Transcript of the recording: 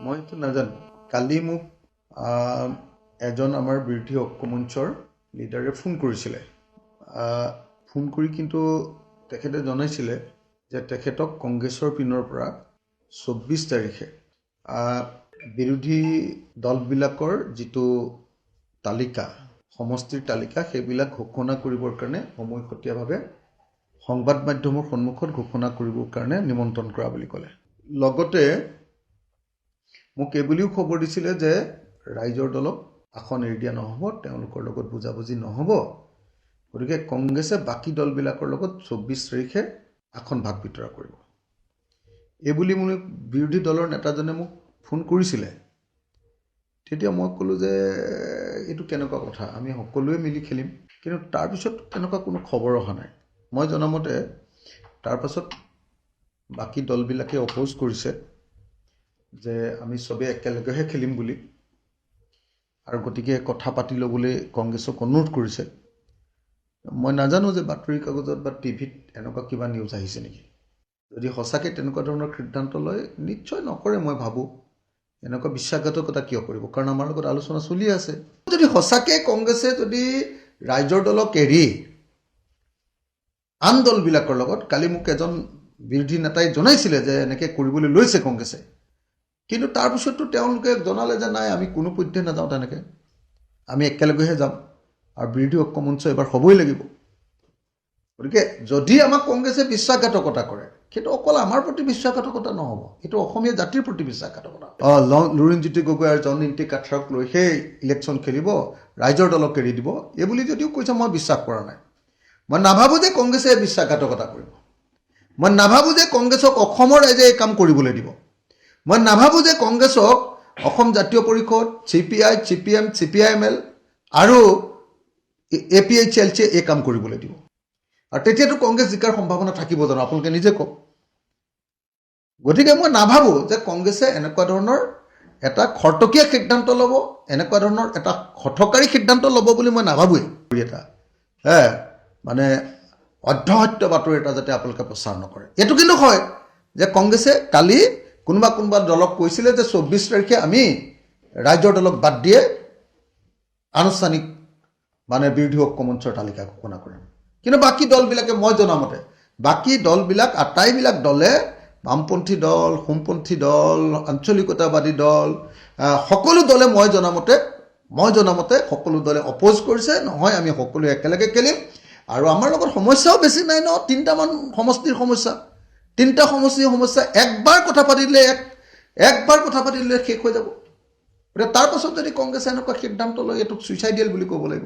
মইতো নাজানো কালি মোক এজন আমাৰ বিৰোধী ঐক্যমঞ্চৰ লিডাৰে ফোন কৰিছিলে ফোন কৰি কিন্তু তেখেতে জনাইছিলে যে তেখেতক কংগ্ৰেছৰ পিনৰ পৰা 24 তাৰিখে বিৰোধী দলবিলাকৰ যিটো তালিকা সমষ্টিৰ তালিকা সেইবিলাক ঘোষণা কৰিবৰ কাৰণে সময়সতীয়াভাৱে সংবাদ মাধ্যমৰ সন্মুখত ঘোষণা কৰিবৰ কাৰণে নিমন্ত্ৰণ কৰা বুলি ক'লে লগতে মোক এই বুলিও খবৰ দিছিলে যে ৰাইজৰ দলক আসন এৰি দিয়া নহ'ব তেওঁলোকৰ লগত বুজাবুজি নহ'ব গতিকে কংগ্ৰেছে বাকী দলবিলাকৰ লগত 24 তাৰিখে আসন ভাগ বিতৰা কৰিব এই বুলি মোক বিৰোধী দলৰ নেতাজনে মোক ফোন কৰিছিলে তেতিয়া মই ক'লোঁ যে এইটো কেনেকুৱা কথা আমি সকলোৱে মিলি খেলিম কিন্তু তাৰপিছত তেনেকুৱা কোনো খবৰ অহা নাই মই জনামতে তাৰপাছত বাকী দলবিলাকে অপ'জ কৰিছে যে আমি সবে একেলগেহে খেলিম বুলি আৰু গতিকে কথা পাতি ল'বলৈ কংগ্ৰেছক অনুৰোধ কৰিছে মই নাজানো যে বাতৰি কাগজত বা টিভিত এনেকুৱা কিবা নিউজ আহিছে নেকি যদি সঁচাকৈ তেনেকুৱা ধৰণৰ সিদ্ধান্ত লয় নিশ্চয় নকৰে মই ভাবোঁ এনেকুৱা বিশ্বাসঘাতকতা কিয় কৰিব কাৰণ আমাৰ লগত আলোচনা চলি আছে যদি সঁচাকৈ কংগ্ৰেছে যদি ৰাইজৰ দলক এৰি আন দলবিলাকৰ লগত কালি মোক এজন বিৰোধী নেতাই জনাইছিলে যে এনেকৈ কৰিবলৈ লৈছে কংগ্ৰেছে কিন্তু তাৰপিছততো তেওঁলোকে জনালে যে নাই আমি কোনো পধ্যে নাযাওঁ তেনেকৈ আমি একেলগেহে যাম আৰু বিৰোধী ঐক্যমঞ্চ এবাৰ হ'বই লাগিব গতিকে যদি আমাক কংগ্ৰেছে বিশ্বাসঘাতকতা কৰে সেইটো অকল আমাৰ প্ৰতি বিশ্বাসঘাতকতা নহ'ব এইটো অসমীয়া জাতিৰ প্ৰতি বিশ্বাসঘাতকতা লুৰিণজ্যোতি গগৈ আৰু জন ইণ্টি কাথাৰক লৈ সেই ইলেকশ্যন খেলিব ৰাইজৰ দলক এৰি দিব এই বুলি যদিও কৈছে মই বিশ্বাস কৰা নাই মই নাভাবোঁ যে কংগ্ৰেছে বিশ্বাসঘাতকতা কৰিব মই নাভাবোঁ যে কংগ্ৰেছক অসমৰ ৰাইজে এই কাম কৰিবলৈ দিব মই নাভাবোঁ যে কংগ্ৰেছক অসম জাতীয় পৰিষদ CPI CPM CPIML আৰু APHLCয়ে এই কাম কৰিবলৈ দিব আৰু তেতিয়াতো কংগ্ৰেছ জিকাৰ সম্ভাৱনা থাকিব জানো আপোনালোকে নিজে কওক গতিকে মই নাভাবোঁ যে কংগ্ৰেছে এনেকুৱা ধৰণৰ এটা খৰতকীয়া সিদ্ধান্ত ল'ব এনেকুৱা ধৰণৰ এটা হঠকাৰী সিদ্ধান্ত ল'ব বুলি মই নাভাবোঁৱেই এটা মানে অধ্যসত্য বাতৰি এটা যাতে আপোনালোকে প্ৰচাৰ নকৰে এইটো কিন্তু হয় যে কংগ্ৰেছে কালি কোনোবা দলক কৈছিলে যে 24 তাৰিখে আমি ৰাইজৰ দলক বাদ দিয়ে আনুষ্ঠানিক মানে বিৰোধী ঐক্যমঞ্চৰ তালিকা ঘোষণা কৰিম কিন্তু বাকী দলবিলাকে মই জনামতে বাকী দলবিলাক আটাইবিলাক দলে বামপন্থী দল সোমপন্থী দল আঞ্চলিকতাবাদী দল সকলো দলে মই জনামতে সকলো দলে অপ'জ কৰিছে নহয় আমি সকলোৱে একেলগে খেলিম আৰু আমাৰ লগত সমস্যাও বেছি নাই ন তিনিটামান সমষ্টিৰ সমস্যা তিনিটা সমষ্টিৰ সমস্যা একবাৰ কথা পাতিলে শেষ হৈ যাব গতিকে তাৰপাছত যদি কংগ্ৰেছে এনেকুৱা সিদ্ধান্ত লয় এইটোক ছুইচাইডিয়েল বুলি ক'ব লাগিব